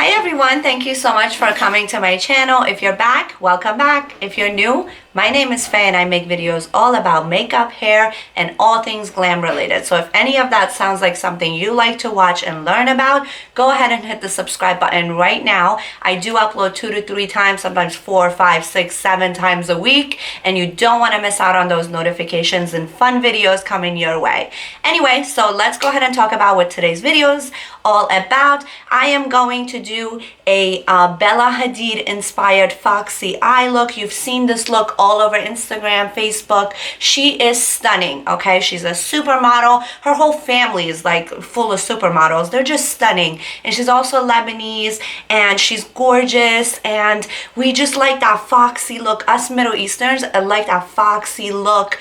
Hi everyone, thank you so much for coming to my channel. If you're back, welcome back. If you're new, my name is Faye and I make videos all about makeup, hair, and all things glam related. So if any of that sounds like something you like to watch and learn about, go ahead and hit the subscribe button right now. I do upload 2 to 3 times, sometimes 4, 5, 6, 7 times a week, and you don't want to miss out on those notifications and fun videos coming your way. Anyway, so let's go ahead and talk about what today's video is all about. I am going to do a Bella Hadid inspired Foxy eye look. You've seen this look all over Instagram, Facebook. She is stunning, okay? She's a supermodel. Her whole family is like full of supermodels. They're just stunning. And she's also Lebanese and she's gorgeous, and we just like that foxy look. Us Middle Easterns like that foxy look.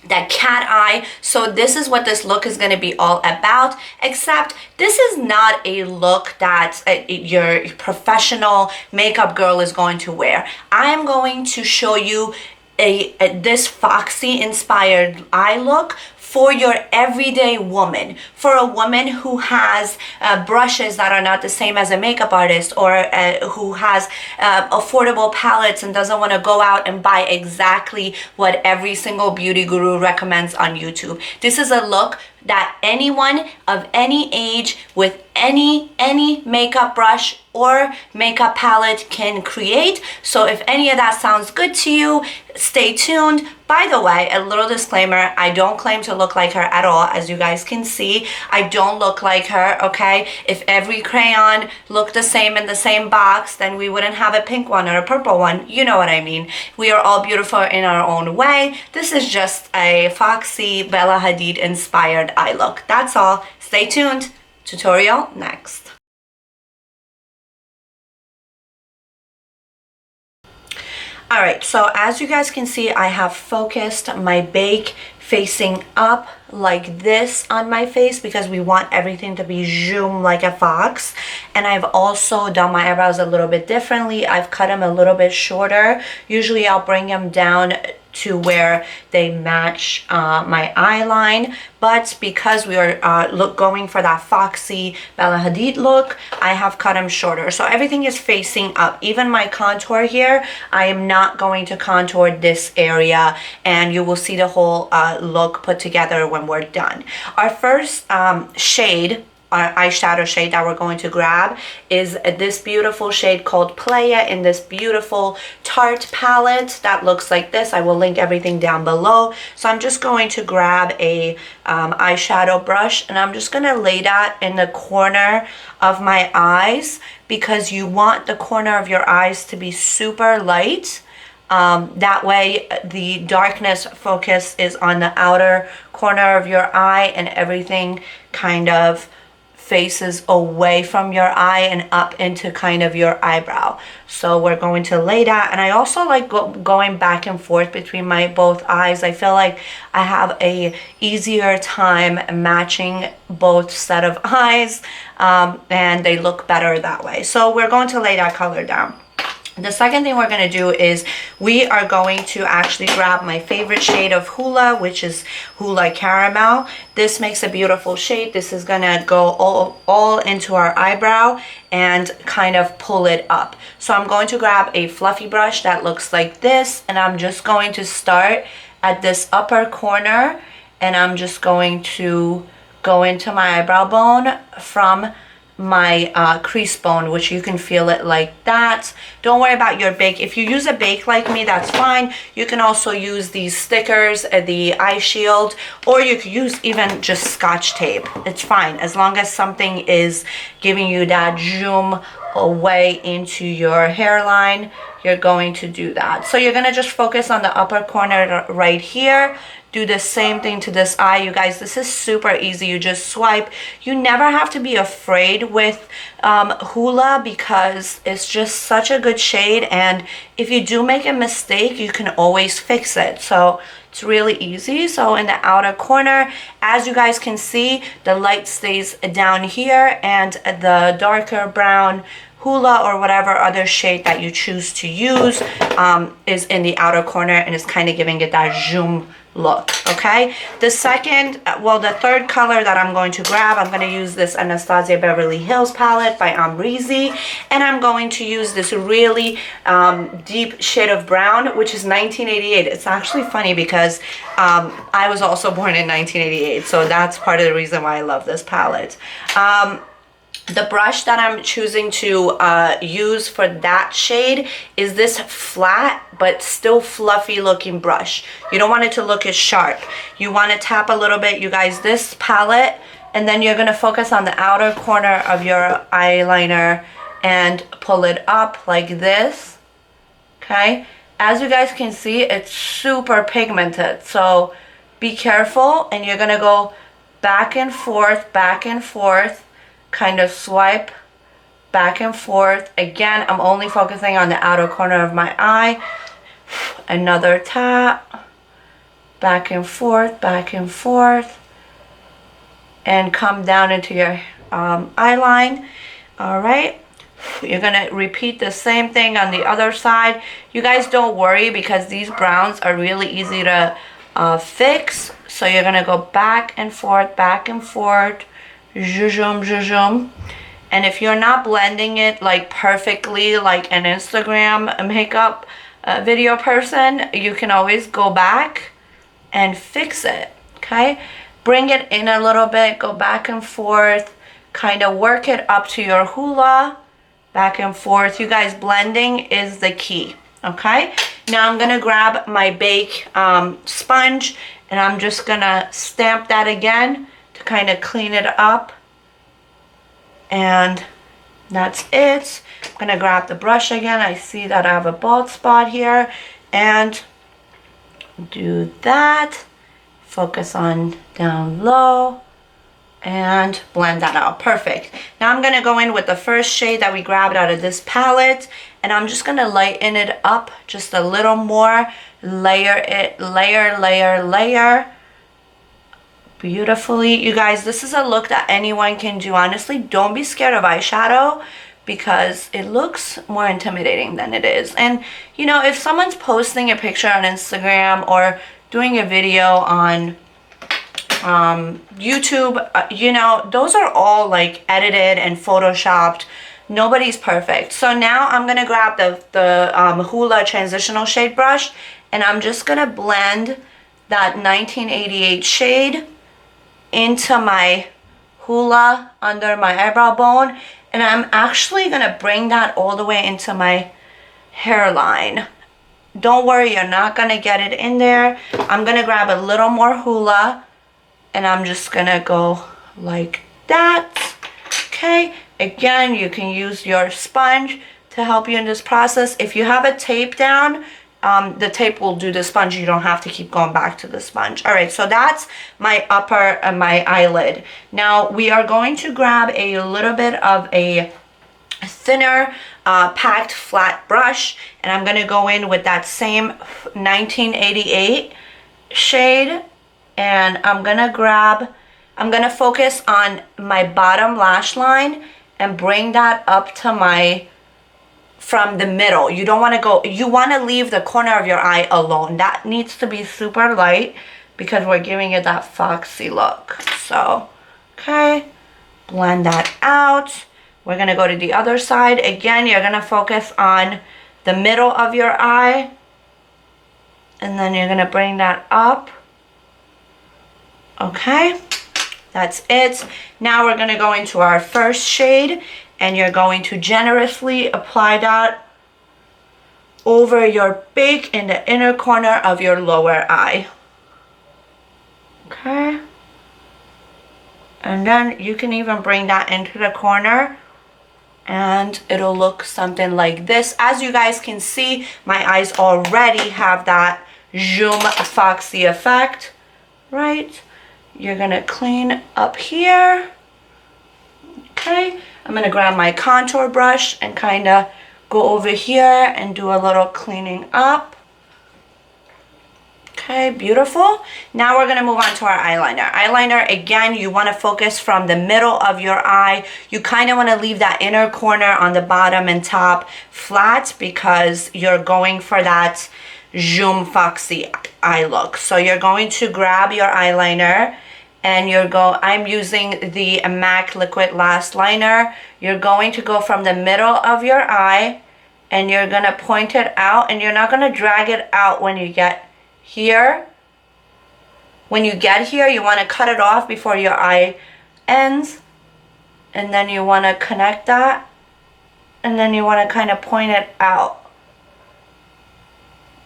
That cat eye. So this is what this look is going to be all about, except this is not a look that your professional makeup girl is going to wear. I'm going to show you this Foxy inspired eye look for your everyday woman, for a woman who has brushes that are not the same as a makeup artist, or who has affordable palettes and doesn't want to go out and buy exactly what every single beauty guru recommends on YouTube. This is a look that anyone of any age with any makeup brush or makeup palette can create. So if any of that sounds good to you, stay tuned. By the way, a little disclaimer, I don't claim to look like her at all. As you guys can see, I don't look like her, okay? If every crayon looked the same in the same box, then we wouldn't have a pink one or a purple one. You know what I mean. We are all beautiful in our own way. This is just a Foxy Bella Hadid inspired eye look. That's all. Stay tuned. Tutorial next. Alright, so as you guys can see, I have focused my bake facing up like this on my face because we want everything to be zoom like a fox. And I've also done my eyebrows a little bit differently. I've cut them a little bit shorter. Usually I'll bring them down to where they match my eye line, but because we are going for that Foxy Bella Hadid look, I have cut them shorter. So everything is facing up. Even my contour here, I am not going to contour this area, and you will see the whole look put together when we're done. Our first shade, our eyeshadow shade that we're going to grab, is this beautiful shade called Playa in this beautiful Tarte palette that looks like this. I will link everything down below. So I'm just going to grab a eyeshadow brush, and I'm just going to lay that in the corner of my eyes, because you want the corner of your eyes to be super light. That way the darkness focus is on the outer corner of your eye and everything kind of faces away from your eye and up into kind of your eyebrow. So we're going to lay that, and I also like going back and forth between my both eyes. I feel like I have a easier time matching both set of eyes, and they look better that way. So we're going to lay that color down. The second thing we're going to do is we are going to actually grab my favorite shade of Hoola, which is Hoola Caramel. This makes a beautiful shade. This is going to go all into our eyebrow and kind of pull it up. So I'm going to grab a fluffy brush that looks like this, and I'm just going to start at this upper corner, and I'm just going to go into my eyebrow bone from my crease bone, which you can feel it like that. Don't worry about your bake. If you use a bake like me, that's fine. You can also use these stickers, the eye shield, or you could use even just Scotch tape. It's fine as long as something is giving you that zoom away into your hairline. You're going to do that. So you're going to just focus on the upper corner right here. Do the same thing to this eye. You guys, this is super easy. You just swipe. You never have to be afraid with Hoola, because it's just such a good shade, and if you do make a mistake, you can always fix it. So it's really easy. So in the outer corner, as you guys can see, the light stays down here, and the darker brown Hoola or whatever other shade that you choose to use is in the outer corner, and is kind of giving it that zoom look, okay? The third color that I'm going to grab, I'm going to use this Anastasia Beverly Hills palette by AMREZY, and I'm going to use this really deep shade of brown, which is 1988. It's actually funny because I was also born in 1988, so that's part of the reason why I love this palette. The brush that I'm choosing to use for that shade is this flat but still fluffy looking brush. You don't want it to look as sharp. You want to tap a little bit, you guys, this palette, and then you're going to focus on the outer corner of your eyeliner and pull it up like this, okay? As you guys can see, it's super pigmented, so be careful, and you're going to go back and forth, kind of swipe back and forth. Again, I'm only focusing on the outer corner of my eye. Another tap, back and forth, and come down into your eye line. All right, you're gonna repeat the same thing on the other side. You guys don't worry because these browns are really easy to fix. So you're gonna go back and forth, zhuzhum. And if you're not blending it like perfectly like an Instagram makeup video person, you can always go back and fix it, okay? Bring it in a little bit, go back and forth, kind of work it up to your Hoola, back and forth. You guys, blending is the key, okay? Now I'm gonna grab my Bake sponge, and I'm just gonna stamp that again to kind of clean it up, and that's it. I'm gonna grab the brush again. I see that I have a bald spot here, and do that. Focus on down low and blend that out. Perfect. Now I'm gonna go in with the first shade that we grabbed out of this palette, and I'm just gonna lighten it up just a little more. Layer it, layer beautifully. You guys, this is a look that anyone can do. Honestly, don't be scared of eyeshadow because it looks more intimidating than it is. And you know, if someone's posting a picture on Instagram or doing a video on YouTube, you know, those are all like edited and photoshopped. Nobody's perfect. So now I'm gonna grab the Hoola transitional shade brush, and I'm just gonna blend that 1988 shade into my Hoola under my eyebrow bone, and I'm actually gonna bring that all the way into my hairline. Don't worry, you're not gonna get it in there. I'm gonna grab a little more Hoola, and I'm just gonna go like that, okay? Again, you can use your sponge to help you in this process. If you have a tape down, the tape will do the sponge. You don't have to keep going back to the sponge. All right, so that's my upper, my eyelid. Now we are going to grab a little bit of a thinner packed flat brush, and I'm gonna go in with that same 1988 shade, and I'm gonna focus on my bottom lash line and bring that up to my, from the middle. You don't want to go, you want to leave the corner of your eye alone. That needs to be super light because we're giving it that foxy look. So, okay, blend that out. We're going to go to the other side. Again, you're going to focus on the middle of your eye, and then you're going to bring that up. Okay, that's it. Now we're going to go into our first shade, and you're going to generously apply that over your bake in the inner corner of your lower eye. Okay, and then you can even bring that into the corner, and it'll look something like this. As you guys can see, my eyes already have that zoom foxy effect, right? You're gonna clean up here. Okay, I'm gonna grab my contour brush and kind of go over here and do a little cleaning up. Okay, beautiful. Now we're gonna move on to our eyeliner. Eyeliner, again, you wanna focus from the middle of your eye. You kind of wanna leave that inner corner on the bottom and top flat because you're going for that zoom foxy eye look. So you're going to grab your eyeliner and I'm using the MAC Liquidlast liner. You're going to go from the middle of your eye and you're gonna point it out, and you're not gonna drag it out when you get here. When you get here, you wanna cut it off before your eye ends, and then you wanna connect that, and then you wanna kind of point it out.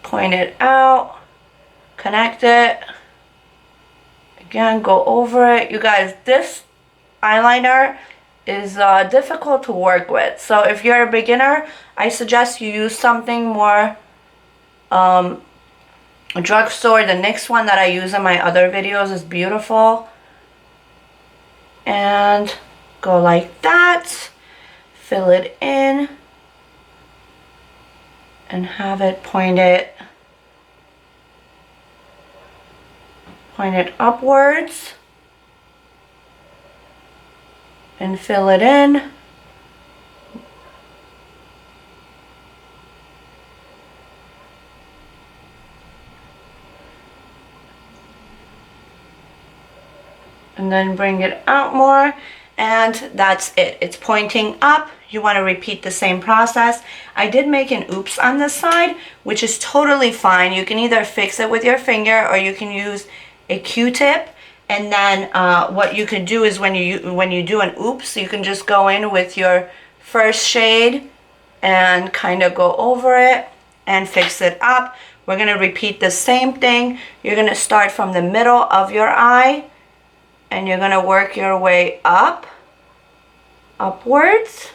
Point it out, connect it. Again, go over it. You guys, this eyeliner is difficult to work with. So if you're a beginner, I suggest you use something more drugstore. The NYX one that I use in my other videos is beautiful. And go like that. Fill it in. And have it pointed upwards. And fill it in. And then bring it out more, and that's it. It's pointing up. You want to repeat the same process. I did make an oops on this side, which is totally fine. You can either fix it with your finger or you can use a Q-tip. And then what you can do is when you do an oops, you can just go in with your first shade and kind of go over it and fix it up. We're going to repeat the same thing. You're going to start from the middle of your eye and you're going to work your way upwards.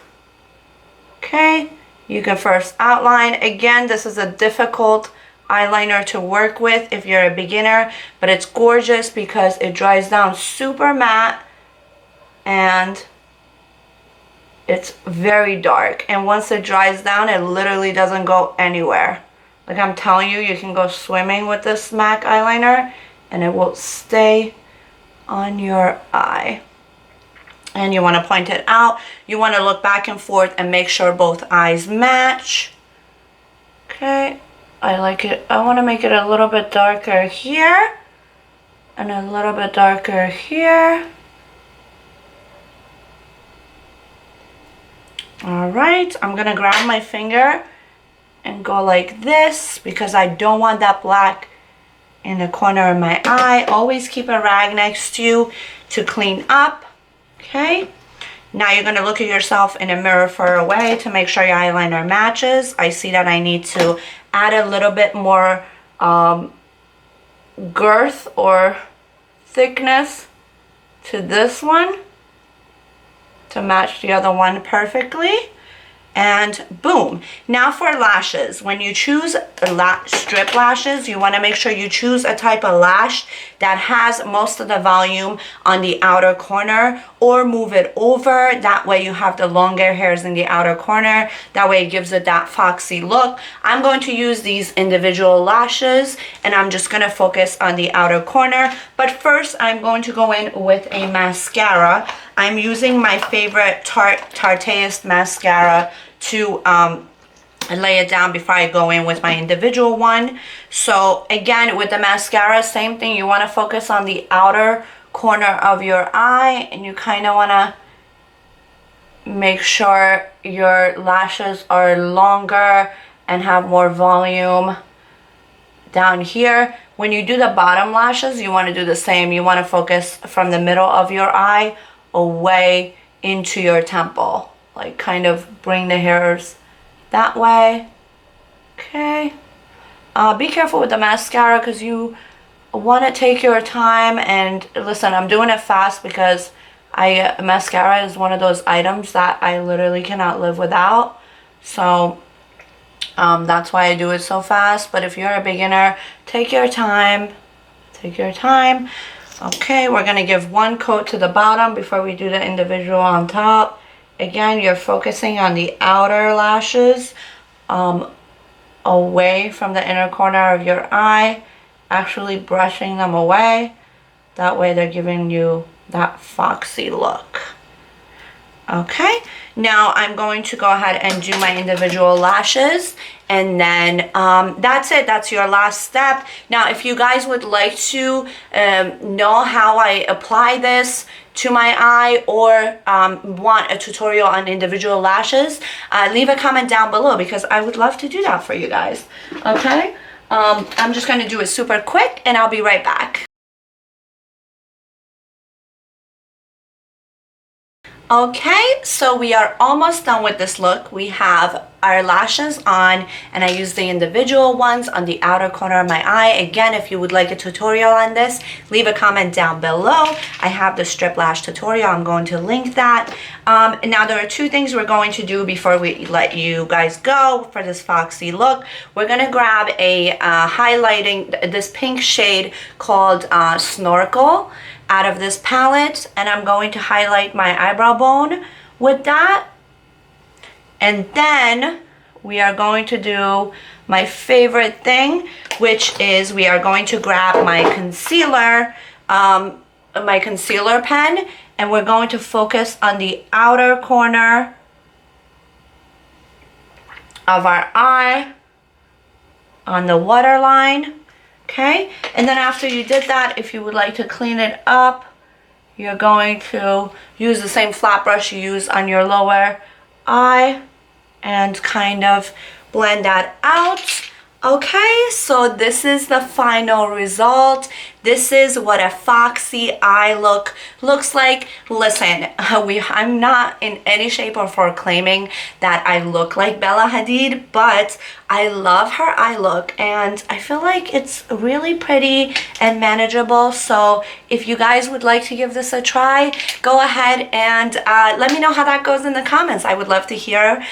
Okay, you can first outline. Again, this is a difficult eyeliner to work with if you're a beginner, but it's gorgeous because it dries down super matte and it's very dark. And once it dries down, it literally doesn't go anywhere. Like I'm telling you, you can go swimming with this MAC eyeliner and it will stay on your eye. And you want to point it out. You want to look back and forth and make sure both eyes match. Okay, I like it. I want to make it a little bit darker here and a little bit darker here. All right, I'm gonna grab my finger and go like this because I don't want that black in the corner of my eye. Always keep a rag next to you to clean up. Okay, now you're going to look at yourself in a mirror for a way to make sure your eyeliner matches. I see that I need to add a little bit more girth or thickness to this one to match the other one perfectly. And boom. Now for lashes. When you choose strip lashes, you want to make sure you choose a type of lash that has most of the volume on the outer corner, or move it over. That way you have the longer hairs in the outer corner. That way it gives it that foxy look. I'm going to use these individual lashes and I'm just going to focus on the outer corner. But first I'm going to go in with a mascara. I'm using my favorite Tarteist mascara to lay it down before I go in with my individual one. So again, with the mascara, same thing. You want to focus on the outer corner of your eye and you kind of want to make sure your lashes are longer and have more volume down here. When you do the bottom lashes, you want to do the same. You want to focus from the middle of your eye away into your temple, like kind of bring the hairs that way. Okay, be careful with the mascara because you want to take your time. And listen, I'm doing it fast because mascara is one of those items that I literally cannot live without. So that's why I do it so fast. But if you're a beginner, take your time. Take your time. Okay, we're going to give one coat to the bottom before we do the individual on top. Again, you're focusing on the outer lashes away from the inner corner of your eye, actually brushing them away. That way they're giving you that foxy look. Okay, now I'm going to go ahead and do my individual lashes, and then that's it. That's your last step. Now, if you guys would like to know how I apply this to my eye, or want a tutorial on individual lashes, leave a comment down below, because I would love to do that for you guys. Okay, I'm just going to do it super quick, and I'll be right back. Okay, so we are almost done with this look. We have our lashes on, and I use the individual ones on the outer corner of my eye. Again, if you would like a tutorial on this, leave a comment down below. I have the strip lash tutorial. I'm going to link that. And now there are two things we're going to do before we let you guys go for this Foxy look. We're going to grab a this pink shade called Snorkel out of this palette, and I'm going to highlight my eyebrow bone with that. And then we are going to do my favorite thing, which is we are going to grab my concealer pen, and we're going to focus on the outer corner of our eye on the waterline. Okay, and then after you did that, if you would like to clean it up, you're going to use the same flat brush you use on your lower eye and kind of blend that out. Okay, so this is the final result. This is what a Foxy eye look looks like. Listen, I'm not in any shape or form claiming that I look like Bella Hadid, but I love her eye look, and I feel like it's really pretty and manageable. So if you guys would like to give this a try, go ahead and let me know how that goes in the comments. I would love to hear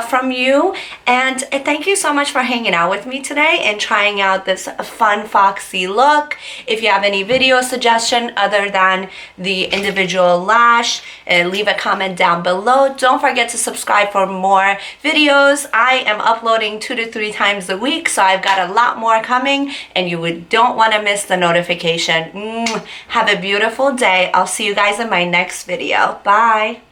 from you. And thank you so much for hanging out with me today and trying out this fun Foxy look. If you have any video suggestion other than the individual lash, leave a comment down below. Don't forget to subscribe for more videos. I am uploading 2 to 3 times a week, so I've got a lot more coming, and you don't want to miss the notification. Have a beautiful day. I'll see you guys in my next video. Bye.